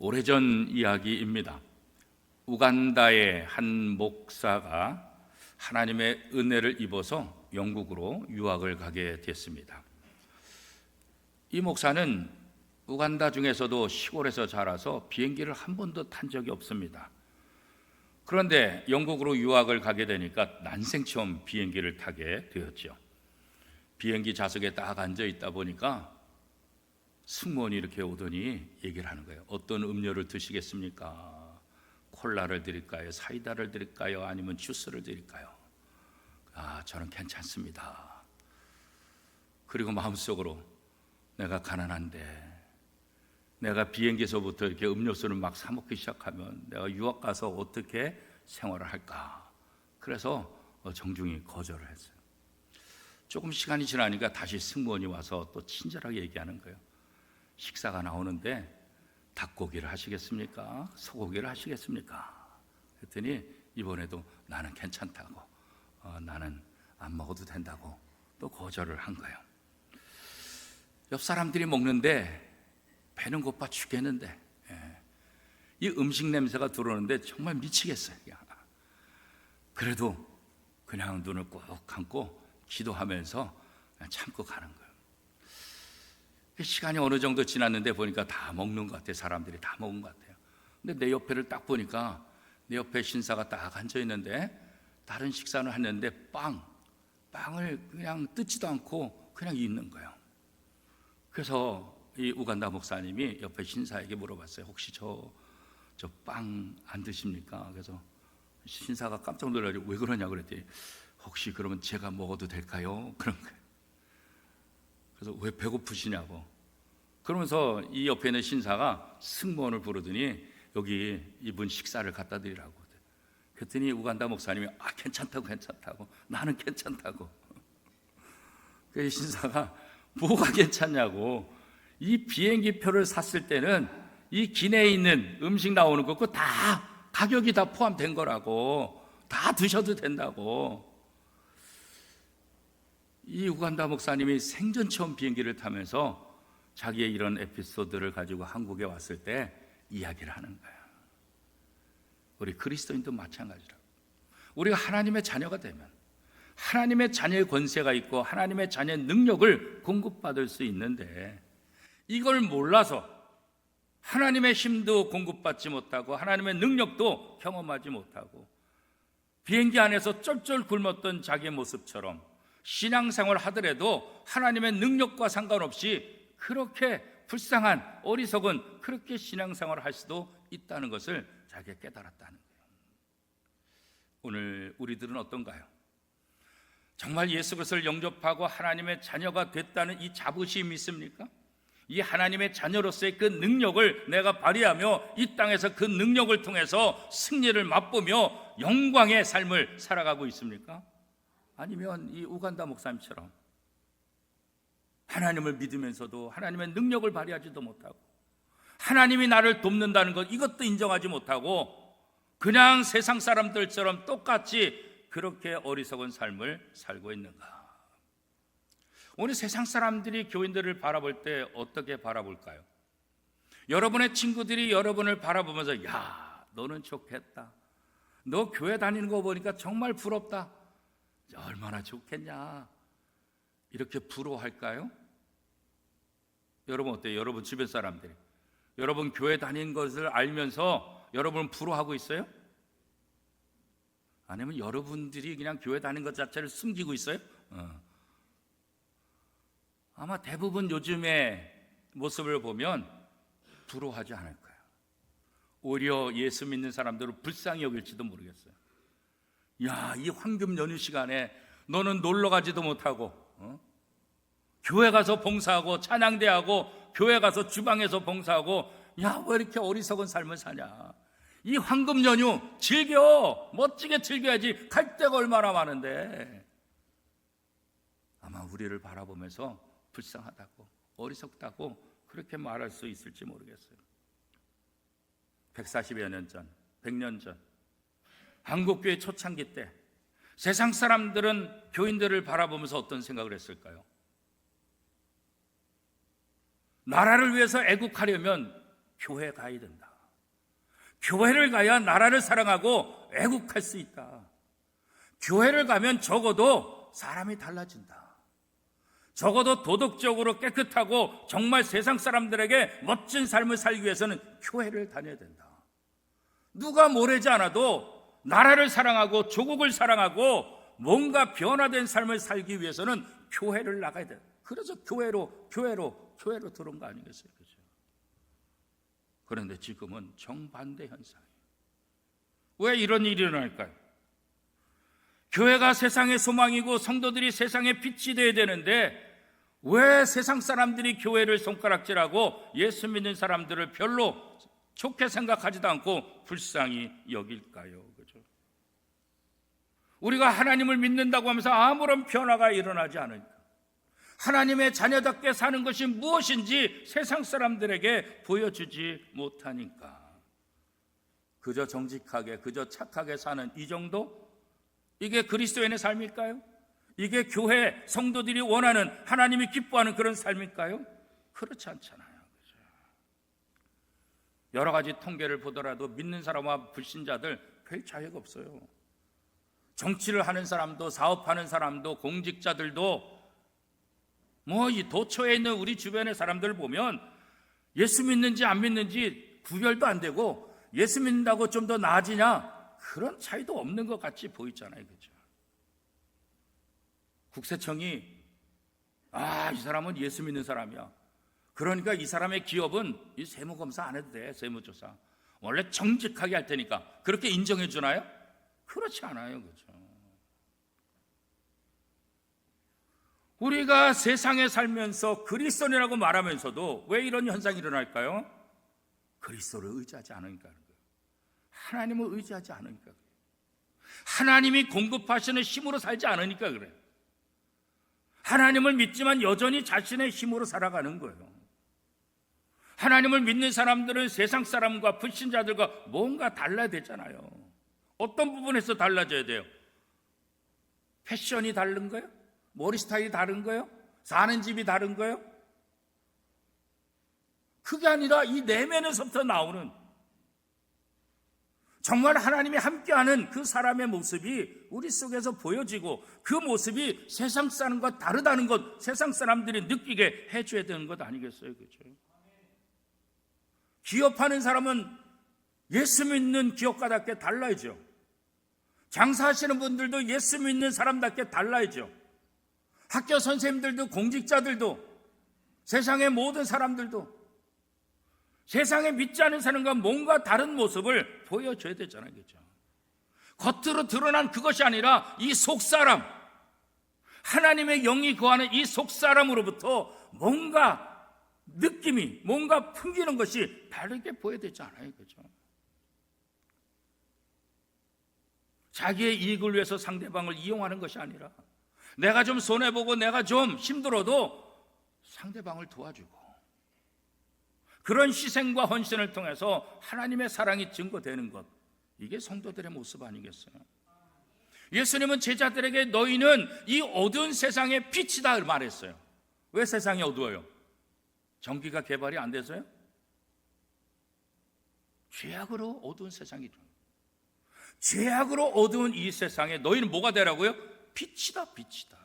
오래전 이야기입니다. 우간다의 한 목사가 하나님의 은혜를 입어서 영국으로 유학을 가게 됐습니다. 이 목사는 우간다 중에서도 시골에서 자라서 비행기를 한 번도 탄 적이 없습니다. 그런데 영국으로 유학을 가게 되니까 난생 처음 비행기를 타게 되었죠. 비행기 좌석에 딱 앉아 있다 보니까 승무원이 이렇게 오더니 얘기를 하는 거예요. 어떤 음료를 드시겠습니까? 콜라를 드릴까요? 사이다를 드릴까요? 아니면 주스를 드릴까요? 저는 괜찮습니다. 그리고 마음속으로 내가 가난한데 내가 비행기에서부터 이렇게 음료수를 막 사 먹기 시작하면 내가 유학 가서 어떻게 생활을 할까? 그래서 정중히 거절을 했어요. 조금 시간이 지나니까 다시 승무원이 와서 또 친절하게 얘기하는 거예요. 식사가 나오는데 닭고기를 하시겠습니까? 소고기를 하시겠습니까? 그랬더니 이번에도 나는 괜찮다고, 나는 안 먹어도 된다고 또 거절을 한 거예요. 옆 사람들이 먹는데 배는 고파 죽겠는데 이 음식 냄새가 들어오는데 정말 미치겠어요. 그래도 그냥 눈을 꼭 감고 기도하면서 그냥 참고 가는 거예요. 시간이 어느 정도 지났는데 보니까 다 먹는 것 같아요. 사람들이 다 먹은 것 같아요. 근데 내 옆에를 딱 보니까 내 옆에 신사가 딱 앉아 있는데 다른 식사는 했는데 빵을 그냥 뜯지도 않고 그냥 있는 거예요. 그래서 이 우간다 목사님이 옆에 신사에게 물어봤어요. 혹시 저 빵 안 드십니까? 그래서 신사가 깜짝 놀라서 왜 그러냐 그랬더니 혹시 그러면 제가 먹어도 될까요? 그런 거예요. 그래서 왜 배고프시냐고. 그러면서 이 옆에 있는 신사가 승무원을 부르더니 여기 이분 식사를 갖다 드리라고. 그랬더니 우간다 목사님이 괜찮다고 나는 괜찮다고. 그 신사가 뭐가 괜찮냐고. 이 비행기 표를 샀을 때는 이 기내에 있는 음식 나오는 거 그거 다 가격이 다 포함된 거라고. 다 드셔도 된다고. 이 우간다 목사님이 생전 처음 비행기를 타면서 자기의 이런 에피소드를 가지고 한국에 왔을 때 이야기를 하는 거예요. 우리 그리스도인도 마찬가지라고. 우리가 하나님의 자녀가 되면 하나님의 자녀의 권세가 있고 하나님의 자녀의 능력을 공급받을 수 있는데 이걸 몰라서 하나님의 힘도 공급받지 못하고 하나님의 능력도 경험하지 못하고 비행기 안에서 쩔쩔 굶었던 자기의 모습처럼 신앙생활 하더라도 하나님의 능력과 상관없이 그렇게 불쌍한 어리석은 그렇게 신앙생활을 할 수도 있다는 것을 자기가 깨달았다는 거예요. 오늘 우리들은 어떤가요? 정말 예수 그리스도를 영접하고 하나님의 자녀가 됐다는 이 자부심이 있습니까? 이 하나님의 자녀로서의 그 능력을 내가 발휘하며 이 땅에서 그 능력을 통해서 승리를 맛보며 영광의 삶을 살아가고 있습니까? 아니면 이 우간다 목사님처럼 하나님을 믿으면서도 하나님의 능력을 발휘하지도 못하고 하나님이 나를 돕는다는 것 이것도 인정하지 못하고 그냥 세상 사람들처럼 똑같이 그렇게 어리석은 삶을 살고 있는가? 오늘 세상 사람들이 교인들을 바라볼 때 어떻게 바라볼까요? 여러분의 친구들이 여러분을 바라보면서 야, 너는 좋겠다. 너 교회 다니는 거 보니까 정말 부럽다. 얼마나 좋겠냐. 이렇게 부러워할까요? 여러분 어때요? 여러분 주변 사람들이 여러분 교회 다니는 것을 알면서 여러분 부러워하고 있어요? 아니면 여러분들이 그냥 교회 다니는 것 자체를 숨기고 있어요? 아마 대부분 요즘의 모습을 보면 부러워하지 않을 거예요. 오히려 예수 믿는 사람들을 불쌍히 여길지도 모르겠어요. 야, 이 황금 연휴 시간에 너는 놀러 가지도 못하고 교회 가서 봉사하고 찬양대하고 교회 가서 주방에서 봉사하고 야, 왜 이렇게 어리석은 삶을 사냐. 이 황금 연휴 즐겨. 멋지게 즐겨야지. 갈 데가 얼마나 많은데. 아마 우리를 바라보면서 불쌍하다고 어리석다고 그렇게 말할 수 있을지 모르겠어요. 140여 년 전, 100년 전 한국교회 초창기 때 세상 사람들은 교인들을 바라보면서 어떤 생각을 했을까요? 나라를 위해서 애국하려면 교회 가야 된다. 교회를 가야 나라를 사랑하고 애국할 수 있다. 교회를 가면 적어도 사람이 달라진다. 적어도 도덕적으로 깨끗하고 정말 세상 사람들에게 멋진 삶을 살기 위해서는 교회를 다녀야 된다. 누가 뭐래지 않아도 나라를 사랑하고 조국을 사랑하고 뭔가 변화된 삶을 살기 위해서는 교회를 나가야 돼. 그래서 교회로 들어온 거 아니겠어요? 그렇죠? 그런데 지금은 정반대 현상이에요. 왜 이런 일이 일어날까요? 교회가 세상의 소망이고 성도들이 세상의 빛이 되어야 되는데 왜 세상 사람들이 교회를 손가락질하고 예수 믿는 사람들을 별로 좋게 생각하지도 않고 불쌍히 여길까요? 그죠? 우리가 하나님을 믿는다고 하면서 아무런 변화가 일어나지 않으니까, 하나님의 자녀답게 사는 것이 무엇인지 세상 사람들에게 보여주지 못하니까, 그저 정직하게, 그저 착하게 사는 이 정도? 이게 그리스도인의 삶일까요? 이게 교회 성도들이 원하는, 하나님이 기뻐하는 그런 삶일까요? 그렇지 않잖아요. 그죠? 여러 가지 통계를 보더라도 믿는 사람과 불신자들 별 차이가 없어요. 정치를 하는 사람도, 사업하는 사람도, 공직자들도, 이 도처에 있는 우리 주변의 사람들 보면 예수 믿는지 안 믿는지 구별도 안 되고, 예수 믿는다고 좀 더 나아지냐, 그런 차이도 없는 것 같이 보이잖아요. 그죠? 국세청이 이 사람은 예수 믿는 사람이야, 그러니까 이 사람의 기업은 이 세무검사 안 해도 돼, 세무조사 원래 정직하게 할 테니까, 그렇게 인정해 주나요? 그렇지 않아요. 그죠? 우리가 세상에 살면서 그리스도인이라고 말하면서도 왜 이런 현상이 일어날까요? 그리스도를 의지하지 않으니까 그래요. 하나님을 의지하지 않으니까 그래요. 하나님이 공급하시는 힘으로 살지 않으니까 그래요. 하나님을 믿지만 여전히 자신의 힘으로 살아가는 거예요. 하나님을 믿는 사람들은 세상 사람과 불신자들과 뭔가 달라야 되잖아요. 어떤 부분에서 달라져야 돼요? 패션이 다른 거예요? 머리 스타일이 다른 거예요? 사는 집이 다른 거예요? 그게 아니라 이 내면에서부터 나오는, 정말 하나님이 함께하는 그 사람의 모습이 우리 속에서 보여지고, 그 모습이 세상 사람과 다르다는 것, 세상 사람들이 느끼게 해줘야 되는 것 아니겠어요? 그렇죠? 기업하는 사람은 예수 믿는 기업가답게 달라야죠. 장사하시는 분들도 예수 믿는 사람답게 달라야죠. 학교 선생님들도, 공직자들도, 세상의 모든 사람들도 세상에 믿지 않은 사람과 뭔가 다른 모습을 보여줘야 되잖아요. 그렇죠? 겉으로 드러난 그것이 아니라 이 속사람, 하나님의 영이 거하는 이 속사람으로부터 뭔가 느낌이, 뭔가 풍기는 것이 다르게 보여야 되지 않아요? 그렇죠? 자기의 이익을 위해서 상대방을 이용하는 것이 아니라, 내가 좀 손해보고 내가 좀 힘들어도 상대방을 도와주고, 그런 희생과 헌신을 통해서 하나님의 사랑이 증거되는 것, 이게 성도들의 모습 아니겠어요? 예수님은 제자들에게 너희는 이 어두운 세상의 빛이다 말했어요. 왜 세상이 어두워요? 전기가 개발이 안 돼서요? 죄악으로 어두운 세상이죠. 죄악으로 어두운 이 세상에 너희는 뭐가 되라고요? 빛이다, 빛이다.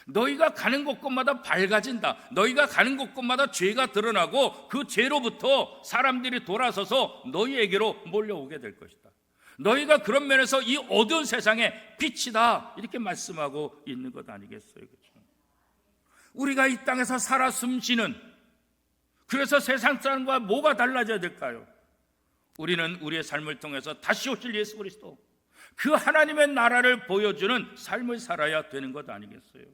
너희가 가는 곳곳마다 밝아진다. 너희가 가는 곳곳마다 죄가 드러나고 그 죄로부터 사람들이 돌아서서 너희에게로 몰려오게 될 것이다. 너희가 그런 면에서 이 어두운 세상에 빛이다, 이렇게 말씀하고 있는 것 아니겠어요? 그렇죠? 우리가 이 땅에서 살아 숨쉬는, 그래서 세상 사람과 뭐가 달라져야 될까요? 우리는 우리의 삶을 통해서 다시 오실 예수 그리스도, 그 하나님의 나라를 보여주는 삶을 살아야 되는 것 아니겠어요?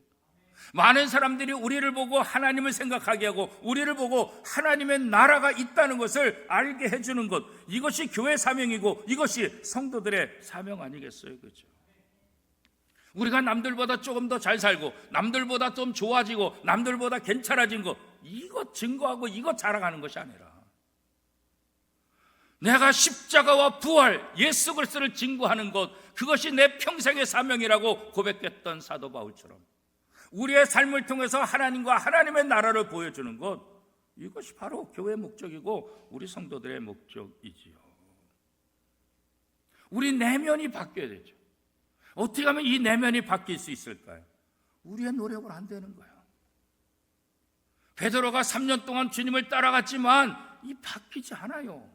많은 사람들이 우리를 보고 하나님을 생각하게 하고, 우리를 보고 하나님의 나라가 있다는 것을 알게 해주는 것, 이것이 교회 사명이고 이것이 성도들의 사명 아니겠어요? 그렇죠? 우리가 남들보다 조금 더 잘 살고, 남들보다 좀 좋아지고, 남들보다 괜찮아진 것, 이것 증거하고 이것 자랑하는 것이 아니라, 내가 십자가와 부활, 예수 그리스도를 증거하는 것, 그것이 내 평생의 사명이라고 고백했던 사도 바울처럼 우리의 삶을 통해서 하나님과 하나님의 나라를 보여주는 것, 이것이 바로 교회의 목적이고 우리 성도들의 목적이지요. 우리 내면이 바뀌어야 되죠. 어떻게 하면 이 내면이 바뀔 수 있을까요? 우리의 노력을 안 되는 거예요. 베드로가 3년 동안 주님을 따라갔지만 이 바뀌지 않아요.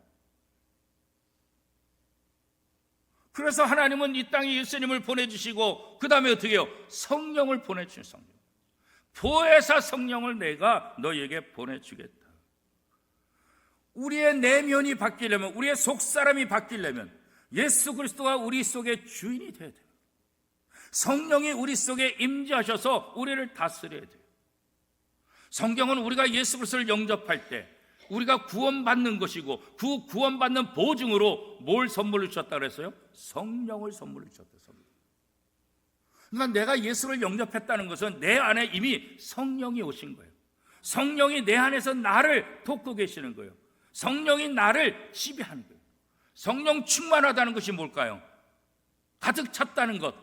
그래서 하나님은 이 땅에 예수님을 보내주시고 그 다음에 어떻게 해요? 성령을 보내주신 성령. 보혜사 성령을 내가 너희에게 보내주겠다. 우리의 내면이 바뀌려면, 우리의 속사람이 바뀌려면 예수 그리스도가 우리 속에 주인이 되어야 돼요. 성령이 우리 속에 임재하셔서 우리를 다스려야 돼요. 성경은 우리가 예수 그리스도를 영접할 때 우리가 구원받는 것이고 그 구원받는 보증으로 뭘 선물로 주셨다 그랬어요? 성령을 선물로 주셨다. 성령. 그러니까 내가 예수를 영접했다는 것은 내 안에 이미 성령이 오신 거예요. 성령이 내 안에서 나를 돕고 계시는 거예요. 성령이 나를 지배하는 거예요. 성령 충만하다는 것이 뭘까요? 가득 찼다는 것.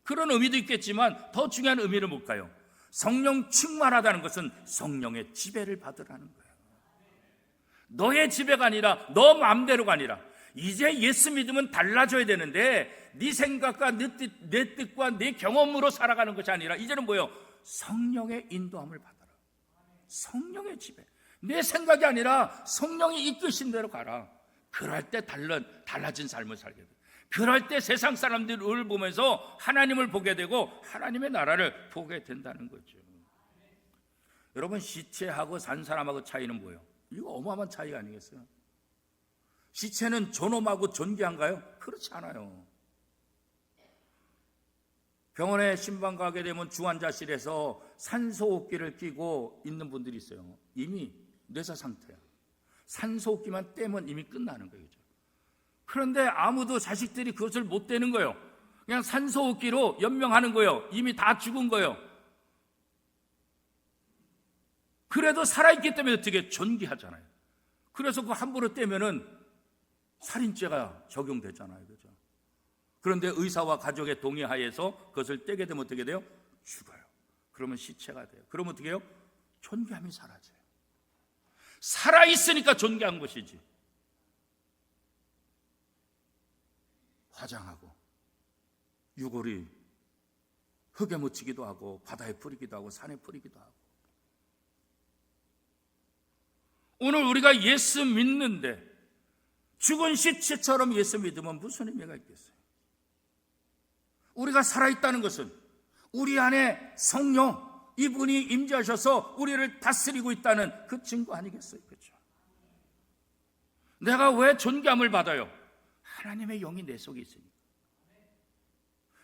그런 의미도 있겠지만 더 중요한 의미는 뭘까요? 성령 충만하다는 것은 성령의 지배를 받으라는 거예요. 너의 지배가 아니라 너 마음대로가 아니라 이제 예수 믿으면 달라져야 되는데 네 생각과 내 뜻과 내 경험으로 살아가는 것이 아니라 이제는 뭐예요? 성령의 인도함을 받아라. 성령의 지배. 내 생각이 아니라 성령이 이끄신 대로 가라. 그럴 때 달라진 삶을 살게 돼. 그럴 때 세상 사람들을 보면서 하나님을 보게 되고 하나님의 나라를 보게 된다는 거죠. 여러분, 시체하고 산 사람하고 차이는 뭐예요? 이거 어마어마한 차이가 아니겠어요? 시체는 존엄하고 존귀한가요? 그렇지 않아요. 병원에 신방 가게 되면 중환자실에서 산소호흡기를 끼고 있는 분들이 있어요. 이미 뇌사 상태야. 산소호흡기만 떼면 이미 끝나는 거예요. 그런데 아무도 자식들이 그것을 못 떼는 거예요. 그냥 산소호흡기로 연명하는 거예요. 이미 다 죽은 거예요. 그래도 살아있기 때문에 어떻게 존귀하잖아요. 그래서 그거 함부로 떼면은 살인죄가 적용되잖아요. 그죠? 그런데 의사와 가족의 동의하에서 그것을 떼게 되면 어떻게 돼요? 죽어요. 그러면 시체가 돼요. 그러면 어떻게 해요? 존귀함이 사라져요. 살아있으니까 존귀한 것이지. 화장하고 유골이 흙에 묻히기도 하고 바다에 뿌리기도 하고 산에 뿌리기도 하고. 오늘 우리가 예수 믿는데 죽은 시체처럼 예수 믿으면 무슨 의미가 있겠어요? 우리가 살아있다는 것은 우리 안에 성령, 이분이 임재하셔서 우리를 다스리고 있다는 그 증거 아니겠어요? 그렇죠? 내가 왜 존귀함을 받아요? 하나님의 영이 내 속에 있으니까.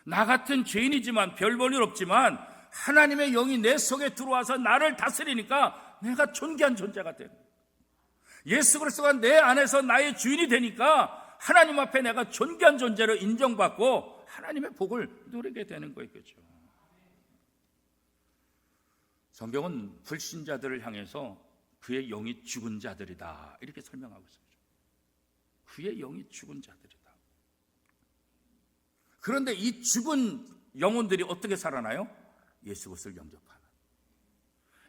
나 같은 죄인이지만 별 볼 일 없지만 하나님의 영이 내 속에 들어와서 나를 다스리니까 내가 존귀한 존재가 되는 거예요. 예수 그리스도가 내 안에서 나의 주인이 되니까 하나님 앞에 내가 존귀한 존재로 인정받고 하나님의 복을 누리게 되는 거예요. 그렇죠? 성경은 불신자들을 향해서 그의 영이 죽은 자들이다 이렇게 설명하고 있습니다. 그의 영이 죽은 자들이다. 그런데 이 죽은 영혼들이 어떻게 살아나요? 예수 그리스도를 영접하는.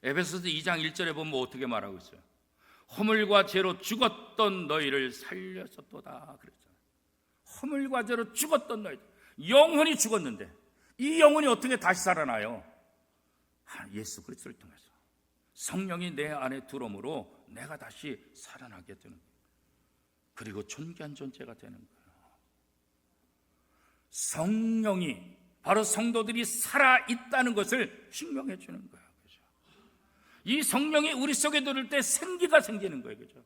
에베소서 2장 1절에 보면 어떻게 말하고 있어요? 허물과 죄로 죽었던 너희를 살렸었도다 그랬잖아요. 허물과 죄로 죽었던 너희들, 영혼이 죽었는데 이 영혼이 어떻게 다시 살아나요? 예수 그리스도를 통해서 성령이 내 안에 들어옴으로 내가 다시 살아나게 되는 거예요. 그리고 존귀한 존재가 되는 거예요. 성령이 바로 성도들이 살아있다는 것을 증명해 주는 거예요. 그죠? 이 성령이 우리 속에 들을 때 생기가 생기는 거예요. 그죠?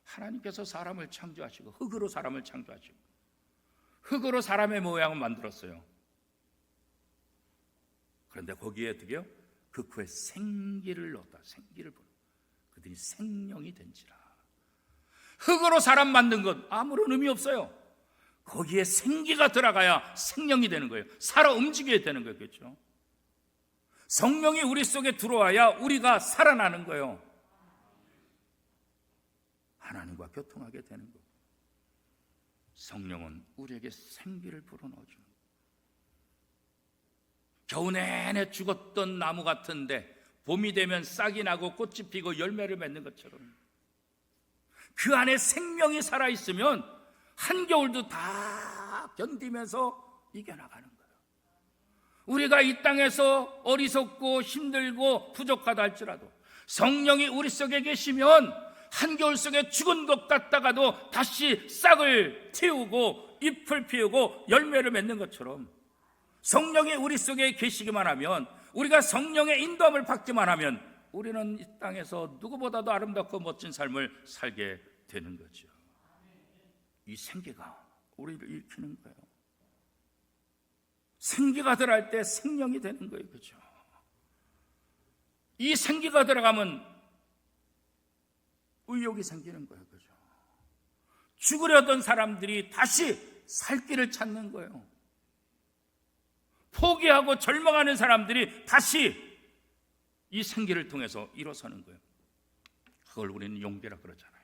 하나님께서 사람을 창조하시고 흙으로 사람을 창조하시고 흙으로 사람의 모양을 만들었어요. 그런데 거기에 어떻게 해요? 그 후에 생기를 넣었다. 생기를 부르. 그들이 생명이 된지라. 흙으로 사람 만든 것 아무런 의미 없어요. 거기에 생기가 들어가야 생명이 되는 거예요. 살아 움직여야 되는 거예요. 그렇죠? 성령이 우리 속에 들어와야 우리가 살아나는 거예요. 하나님과 교통하게 되는 거예요. 성령은 우리에게 생기를 불어넣어주는 거예요. 겨우 내내 죽었던 나무 같은데 봄이 되면 싹이 나고 꽃이 피고 열매를 맺는 것처럼 그 안에 생명이 살아있으면 한겨울도 다 견디면서 이겨나가는 거예요. 우리가 이 땅에서 어리석고 힘들고 부족하다 할지라도 성령이 우리 속에 계시면 한겨울 속에 죽은 것 같다가도 다시 싹을 틔우고 잎을 피우고 열매를 맺는 것처럼 성령이 우리 속에 계시기만 하면, 우리가 성령의 인도함을 받기만 하면 우리는 이 땅에서 누구보다도 아름답고 멋진 삶을 살게 되는 거죠. 이 생기가 우리를 일으키는 거예요. 생기가 들어갈 때 생명이 되는 거예요. 그죠? 이 생기가 들어가면 의욕이 생기는 거예요. 그죠? 죽으려던 사람들이 다시 살 길을 찾는 거예요. 포기하고 절망하는 사람들이 다시 이 생기를 통해서 일어서는 거예요. 그걸 우리는 용기라 그러잖아요.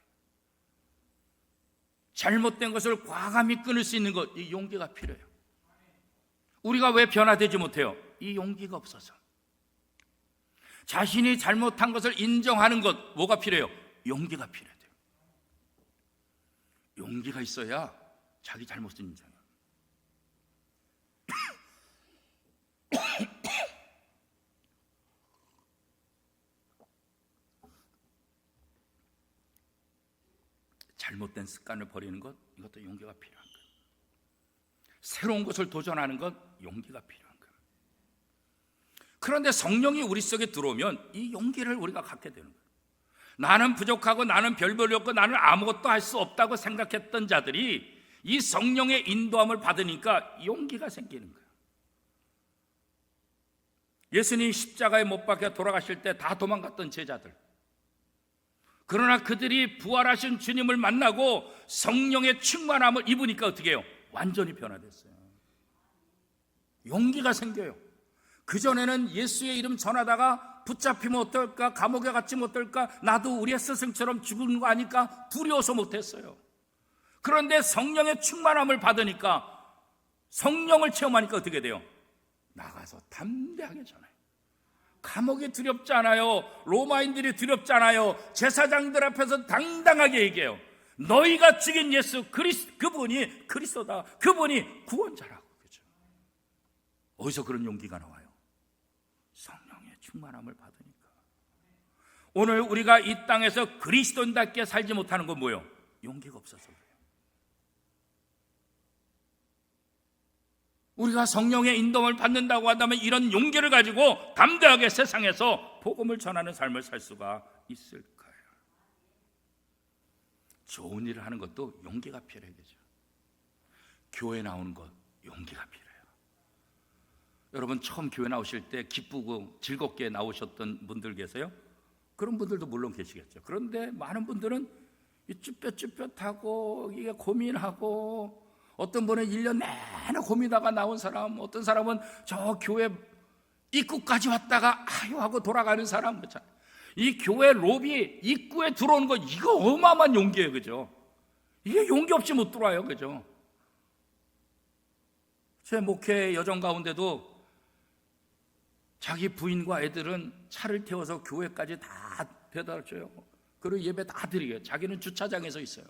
잘못된 것을 과감히 끊을 수 있는 것, 이 용기가 필요해요. 우리가 왜 변화되지 못해요? 이 용기가 없어서. 자신이 잘못한 것을 인정하는 것, 뭐가 필요해요? 용기가 필요해요. 용기가 있어야 자기 잘못을 인정해요. 잘못된 습관을 버리는 것, 이것도 용기가 필요한 거예요. 새로운 것을 도전하는 것, 용기가 필요한 거예요. 그런데 성령이 우리 속에 들어오면 이 용기를 우리가 갖게 되는 거예요. 나는 부족하고 나는 별 볼이 없고 나는 아무것도 할 수 없다고 생각했던 자들이 이 성령의 인도함을 받으니까 용기가 생기는 거예요. 예수님 십자가에 못 박혀 돌아가실 때 다 도망갔던 제자들, 그러나 그들이 부활하신 주님을 만나고 성령의 충만함을 입으니까 어떻게 해요? 완전히 변화됐어요. 용기가 생겨요. 그전에는 예수의 이름 전하다가 붙잡히면 어떨까, 감옥에 갇히면 어떨까, 나도 우리의 스승처럼 죽는 거 아닐까 두려워서 못했어요. 그런데 성령의 충만함을 받으니까, 성령을 체험하니까 어떻게 돼요? 나가서 담대하게 전해요. 감옥이 두렵지 않아요. 로마인들이 두렵지 않아요. 제사장들 앞에서 당당하게 얘기해요. 너희가 죽인 예수 그분이 그리스도다. 그분이 구원자라고. 그죠? 어디서 그런 용기가 나와요? 성령의 충만함을 받으니까. 오늘 우리가 이 땅에서 그리스도인답게 살지 못하는 건 뭐예요? 용기가 없어서 그래요. 우리가 성령의 인도를 받는다고 한다면 이런 용기를 가지고 담대하게 세상에서 복음을 전하는 삶을 살 수가 있을까요? 좋은 일을 하는 것도 용기가 필요해요. 교회 나오는 것, 용기가 필요해요. 여러분 처음 교회 나오실 때 기쁘고 즐겁게 나오셨던 분들 계세요? 그런 분들도 물론 계시겠죠. 그런데 많은 분들은 쭈뼛쭈뼛하고 이게 고민하고, 어떤 분은 1년 내내 고민하다가 나온 사람, 어떤 사람은 저 교회 입구까지 왔다가 아유 하고 돌아가는 사람. 이 교회 로비 입구에 들어오는 거, 이거 어마어마한 용기예요. 그죠? 이게 용기 없이 못 들어와요. 그죠? 제 목회 여정 가운데도 자기 부인과 애들은 차를 태워서 교회까지 다 배달줘요. 그리고 예배 다 드리게. 자기는 주차장에서 있어요.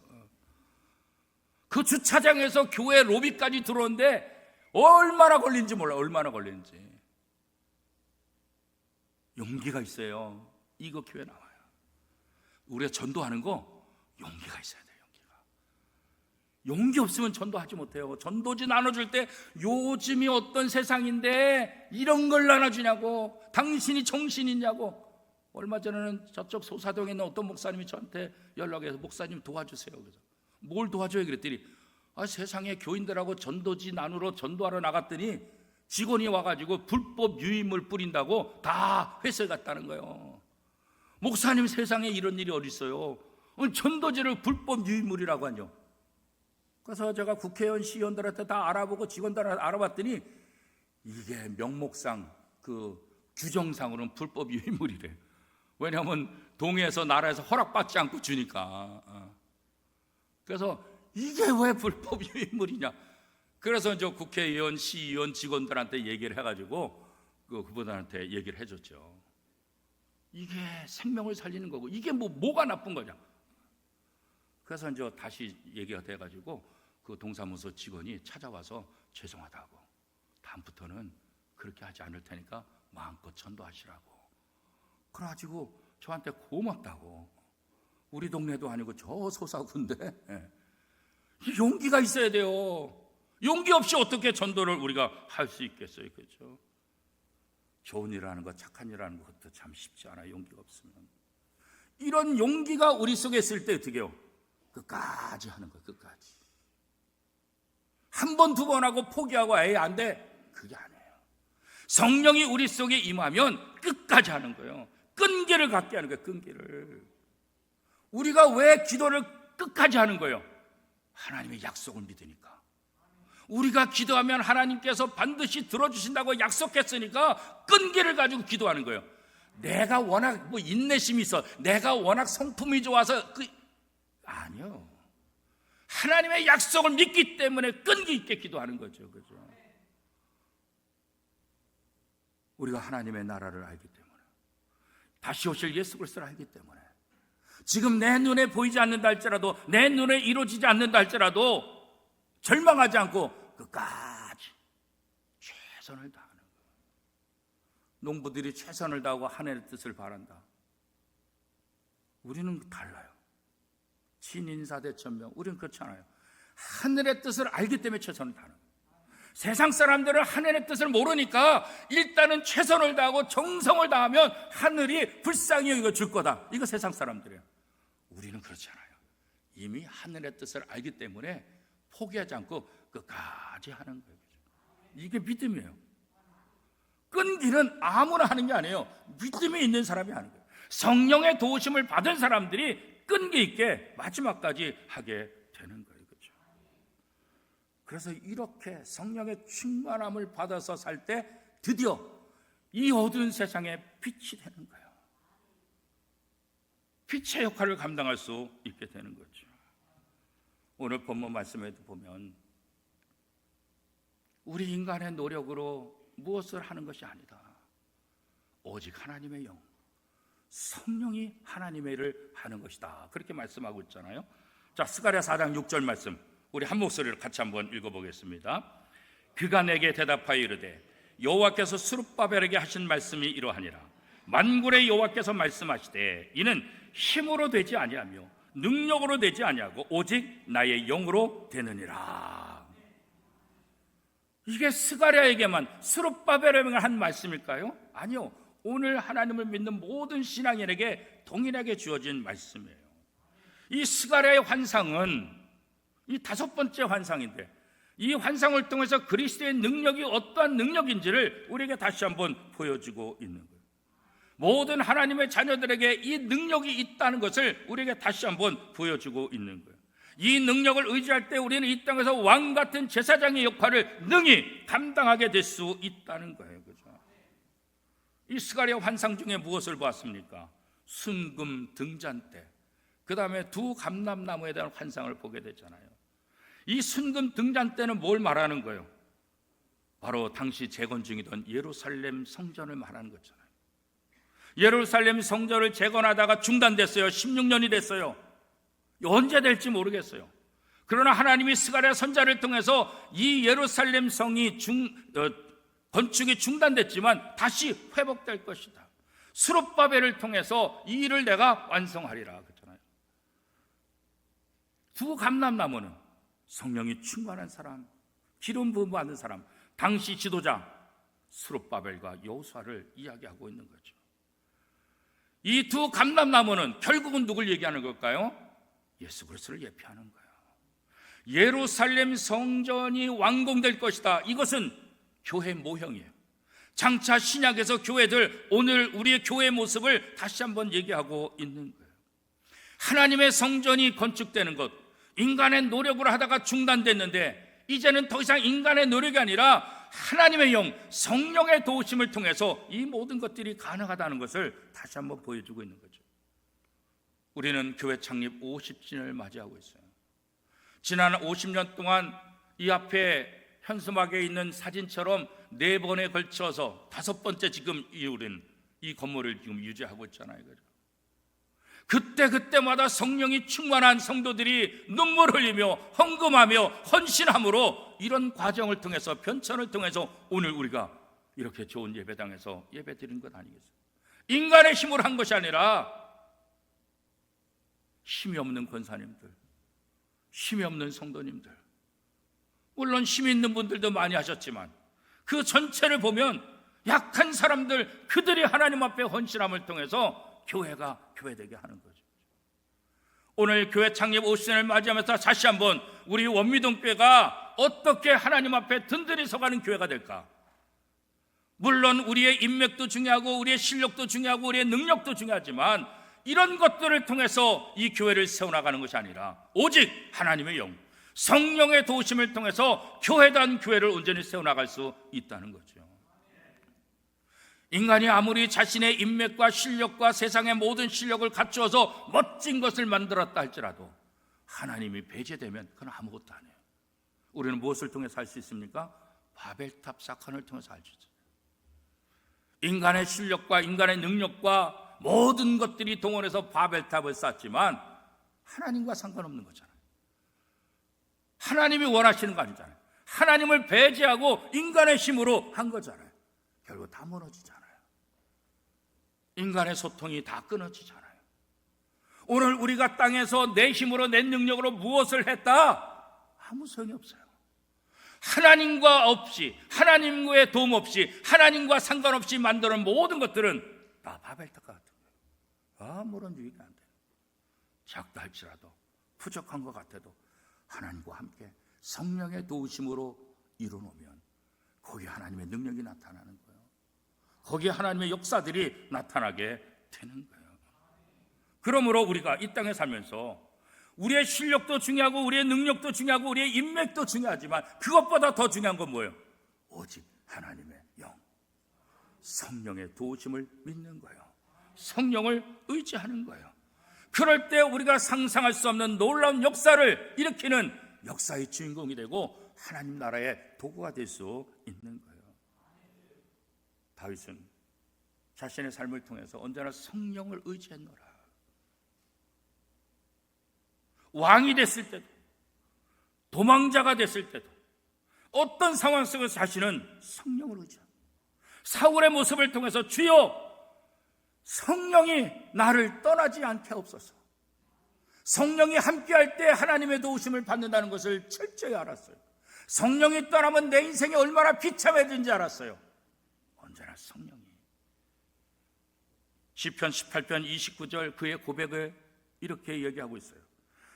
그 주차장에서 교회 로비까지 들어오는데 얼마나 걸린지 몰라요. 얼마나 걸리는지. 용기가 있어요. 이거 교회 나와요. 우리가 전도하는 거 용기가 있어야 돼요. 용기 없으면 전도하지 못해요. 전도지 나눠줄 때 요즘이 어떤 세상인데 이런 걸 나눠주냐고, 당신이 정신이냐고. 얼마 전에는 저쪽 소사동에 있는 어떤 목사님이 저한테 연락해서 목사님 도와주세요. 그래서 뭘 도와줘요? 그랬더니 세상에 교인들하고 전도지 나누러 전도하러 나갔더니 직원이 와가지고 불법 유인물 뿌린다고 다 회사에 갔다는 거예요. 목사님, 세상에 이런 일이 어디 있어요? 전도지를 불법 유인물이라고 하죠. 그래서 제가 국회의원, 시의원들한테 다 알아보고 직원들한테 알아봤더니 이게 명목상 그 규정상으로는 불법 유인물이래. 왜냐하면 동의해서 나라에서 허락받지 않고 주니까. 그래서 이게 왜 불법 유인물이냐. 그래서 저 국회의원, 시의원 직원들한테 얘기를 해가지고 그분들한테 얘기를 해줬죠. 이게 생명을 살리는 거고 이게 뭐가 나쁜 거냐. 그래서 이제 다시 얘기가 돼가지고 그 동사무소 직원이 찾아와서 죄송하다고, 다음부터는 그렇게 하지 않을 테니까 마음껏 전도하시라고. 그래가지고 저한테 고맙다고. 우리 동네도 아니고 저 소사구인데 용기가 있어야 돼요. 용기 없이 어떻게 전도를 우리가 할 수 있겠어요? 그렇죠? 좋은 일 하는 것, 착한 일 하는 것도 참 쉽지 않아요. 용기가 없으면. 이런 용기가 우리 속에 있을 때 어떻게 해요? 끝까지 하는 거예요. 끝까지. 한 번, 두 번 하고 포기하고 에이 안 돼, 그게 아니에요. 성령이 우리 속에 임하면 끝까지 하는 거예요. 끈기를 갖게 하는 거예요. 끈기를. 우리가 왜 기도를 끝까지 하는 거예요? 하나님의 약속을 믿으니까. 우리가 기도하면 하나님께서 반드시 들어주신다고 약속했으니까 끈기를 가지고 기도하는 거예요. 내가 워낙 인내심이 있어, 내가 워낙 성품이 좋아서 아니요. 하나님의 약속을 믿기 때문에 끈기 있게 기도하는 거죠. 그죠? 우리가 하나님의 나라를 알기 때문에, 다시 오실 예수 그리스도를 알기 때문에, 지금 내 눈에 보이지 않는다 할지라도, 내 눈에 이루어지지 않는다 할지라도 절망하지 않고 끝까지 최선을 다하는 거예요. 농부들이 최선을 다하고 하늘의 뜻을 바란다. 우리는 달라요. 친인사대천명, 우리는 그렇지 않아요. 하늘의 뜻을 알기 때문에 최선을 다하는 거예요. 세상 사람들은 하늘의 뜻을 모르니까 일단은 최선을 다하고 정성을 다하면 하늘이 불쌍히 여겨 줄 거다. 이거 세상 사람들이에요. 우리는 그렇지 않아요. 이미 하늘의 뜻을 알기 때문에 포기하지 않고 끝까지 하는 거예요. 이게 믿음이에요. 끈기는 아무나 하는 게 아니에요. 믿음이 있는 사람이 하는 거예요. 성령의 도우심을 받은 사람들이 끈기 있게 마지막까지 하게 되는 거예요. 그렇죠? 그래서 이렇게 성령의 충만함을 받아서 살 때 드디어 이 어두운 세상에 빛이 되는 거예요. 빛의 역할을 감당할 수 있게 되는 거죠. 오늘 본문 말씀에도 보면 우리 인간의 노력으로 무엇을 하는 것이 아니다. 오직 하나님의 영, 성령이 하나님의 일을 하는 것이다. 그렇게 말씀하고 있잖아요. 자, 스가랴 4장 6절 말씀 우리 한 목소리로 같이 한번 읽어보겠습니다. 그가 내게 대답하여 이르되 여호와께서 스룹바벨에게 하신 말씀이 이러하니라. 만군의 여호와께서 말씀하시되 이는 힘으로 되지 아니하며 능력으로 되지 아니하고 오직 나의 영으로 되느니라. 이게 스가랴에게만, 스룹바벨에게만 한 말씀일까요? 아니요. 오늘 하나님을 믿는 모든 신앙인에게 동일하게 주어진 말씀이에요. 이 스가랴의 환상은 이 5번째 환상인데, 이 환상을 통해서 그리스도의 능력이 어떠한 능력인지를 우리에게 다시 한번 보여주고 있는 거예요. 모든 하나님의 자녀들에게 이 능력이 있다는 것을 우리에게 다시 한번 보여주고 있는 거예요. 이 능력을 의지할 때 우리는 이 땅에서 왕 같은 제사장의 역할을 능히 감당하게 될 수 있다는 거예요. 그죠? 이 스가랴 환상 중에 무엇을 보았습니까? 순금 등잔대, 그 다음에 두 감람나무에 대한 환상을 보게 됐잖아요. 이 순금 등잔대는 뭘 말하는 거예요? 바로 당시 재건 중이던 예루살렘 성전을 말하는 거잖아요. 예루살렘 성전을 재건하다가 중단됐어요. 16년이 됐어요. 언제 될지 모르겠어요. 그러나 하나님이 스가랴 선자를 통해서 이 예루살렘 성이 건축이 중단됐지만 다시 회복될 것이다. 스룹바벨을 통해서 이 일을 내가 완성하리라 그랬잖아요. 두 감람나무는 성령이 충만한 사람, 기름 부음 받은 사람, 당시 지도자 스룹바벨과 여호수아를 이야기하고 있는 거죠. 이 두 감람나무는 결국은 누굴 얘기하는 걸까요? 예수 그리스도를 예표하는 거예요. 예루살렘 성전이 완공될 것이다. 이것은 교회 모형이에요. 장차 신약에서 교회들, 오늘 우리의 교회 모습을 다시 한번 얘기하고 있는 거예요. 하나님의 성전이 건축되는 것, 인간의 노력으로 하다가 중단됐는데 이제는 더 이상 인간의 노력이 아니라 하나님의 영, 성령의 도우심을 통해서 이 모든 것들이 가능하다는 것을 다시 한번 보여주고 있는 거죠. 우리는 교회 창립 50주년을 맞이하고 있어요. 지난 50년 동안 이 앞에 현수막에 있는 사진처럼 4번에 걸쳐서 5번째 지금 우리는 이 건물을 지금 유지하고 있잖아요. 그때마다 성령이 충만한 성도들이 눈물 흘리며 헌금하며 헌신함으로 이런 과정을 통해서 변천을 통해서 오늘 우리가 이렇게 좋은 예배당에서 예배드린 것 아니겠어요? 인간의 힘으로 한 것이 아니라 힘이 없는 권사님들, 힘이 없는 성도님들, 물론 힘이 있는 분들도 많이 하셨지만 그 전체를 보면 약한 사람들, 그들이 하나님 앞에 헌신함을 통해서 교회가 교회되게 하는 거죠. 오늘 교회 창립 50주년을 맞이하면서 다시 한번 우리 원미동교회가 어떻게 하나님 앞에 든든히 서가는 교회가 될까? 물론 우리의 인맥도 중요하고 우리의 실력도 중요하고 우리의 능력도 중요하지만 이런 것들을 통해서 이 교회를 세워나가는 것이 아니라 오직 하나님의 영, 성령의 도우심을 통해서 교회단 교회를 온전히 세워나갈 수 있다는 거죠. 인간이 아무리 자신의 인맥과 실력과 세상의 모든 실력을 갖추어서 멋진 것을 만들었다 할지라도 하나님이 배제되면 그건 아무것도 아니에요. 우리는 무엇을 통해서 할 수 있습니까? 바벨탑 사건을 통해서 할 수 있어요. 인간의 실력과 인간의 능력과 모든 것들이 동원해서 바벨탑을 쌓지만 하나님과 상관없는 거잖아요. 하나님이 원하시는 거 아니잖아요. 하나님을 배제하고 인간의 힘으로 한 거잖아요. 결국 다 무너지잖아요. 인간의 소통이 다 끊어지잖아요. 오늘 우리가 땅에서 내 힘으로 내 능력으로 무엇을 했다? 아무 소용이 없어요. 하나님과 없이, 하나님과의 도움 없이, 하나님과 상관없이 만드는 모든 것들은 다 바벨탑 같은 거예요. 아무런 유익이 안 돼요. 작다 할지라도, 부족한 것 같아도 하나님과 함께 성령의 도우심으로 이루어놓으면 거기에 하나님의 능력이 나타나는 거예요. 거기에 하나님의 역사들이 나타나게 되는 거예요. 그러므로 우리가 이 땅에 살면서 우리의 실력도 중요하고 우리의 능력도 중요하고 우리의 인맥도 중요하지만 그것보다 더 중요한 건 뭐예요? 오직 하나님의 영, 성령의 도우심을 믿는 거예요. 성령을 의지하는 거예요. 그럴 때 우리가 상상할 수 없는 놀라운 역사를 일으키는 역사의 주인공이 되고 하나님 나라의 도구가 될 수 있는 거예요. 다윗은 자신의 삶을 통해서 언제나 성령을 의지했노라. 왕이 됐을 때도, 도망자가 됐을 때도, 어떤 상황 속에서 자신은 성령을 의지합니다. 사울의 모습을 통해서 주여 성령이 나를 떠나지 않게 하옵소서. 성령이 함께할 때 하나님의 도우심을 받는다는 것을 철저히 알았어요. 성령이 떠나면 내 인생이 얼마나 비참해진지 알았어요. 언제나 성령이. 시편 18편 29절 그의 고백을 이렇게 얘기하고 있어요.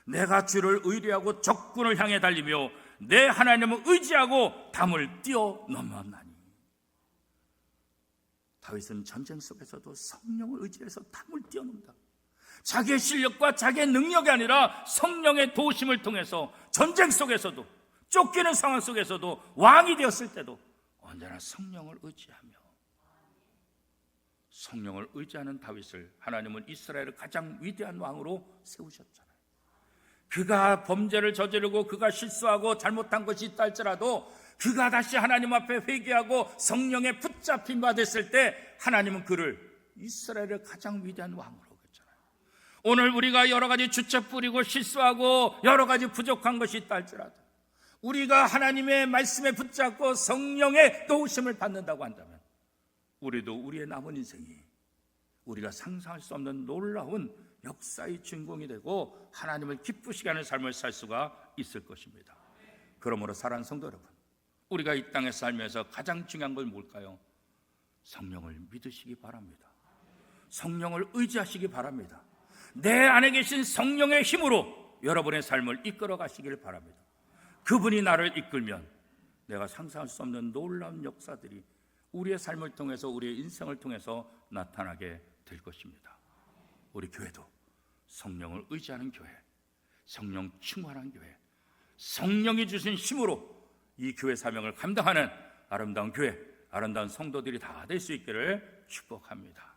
내가 주를 의뢰하고 적군을 향해 달리며 내 하나님을 의지하고 담을 뛰어넘었나니. 다윗은 전쟁 속에서도 성령을 의지해서 담을 뛰어넘는다. 자기의 실력과 자기의 능력이 아니라 성령의 도우심을 통해서 전쟁 속에서도, 쫓기는 상황 속에서도, 왕이 되었을 때도 언제나 성령을 의지하며, 성령을 의지하는 다윗을 하나님은 이스라엘의 가장 위대한 왕으로 세우셨잖아요. 그가 범죄를 저지르고 그가 실수하고 잘못한 것이 있다 할지라도 그가 다시 하나님 앞에 회개하고 성령에 붙잡힌 바 됐을 때 하나님은 그를 이스라엘의 가장 위대한 왕으로 했잖아요. 오늘 우리가 여러 가지 주책 부리고 실수하고 여러 가지 부족한 것이 있다 할지라도 우리가 하나님의 말씀에 붙잡고 성령의 도우심을 받는다고 한다면 우리도 우리의 남은 인생이 우리가 상상할 수 없는 놀라운 역사의 주인공이 되고 하나님을 기쁘시게 하는 삶을 살 수가 있을 것입니다. 그러므로 사랑하는 성도 여러분, 우리가 이 땅에 살면서 가장 중요한 건 뭘까요? 성령을 믿으시기 바랍니다. 성령을 의지하시기 바랍니다. 내 안에 계신 성령의 힘으로 여러분의 삶을 이끌어 가시길 바랍니다. 그분이 나를 이끌면 내가 상상할 수 없는 놀라운 역사들이 우리의 삶을 통해서, 우리의 인생을 통해서 나타나게 될 것입니다. 우리 교회도 성령을 의지하는 교회, 성령 충만한 교회, 성령이 주신 힘으로 이 교회 사명을 감당하는 아름다운 교회, 아름다운 성도들이 다 될 수 있기를 축복합니다.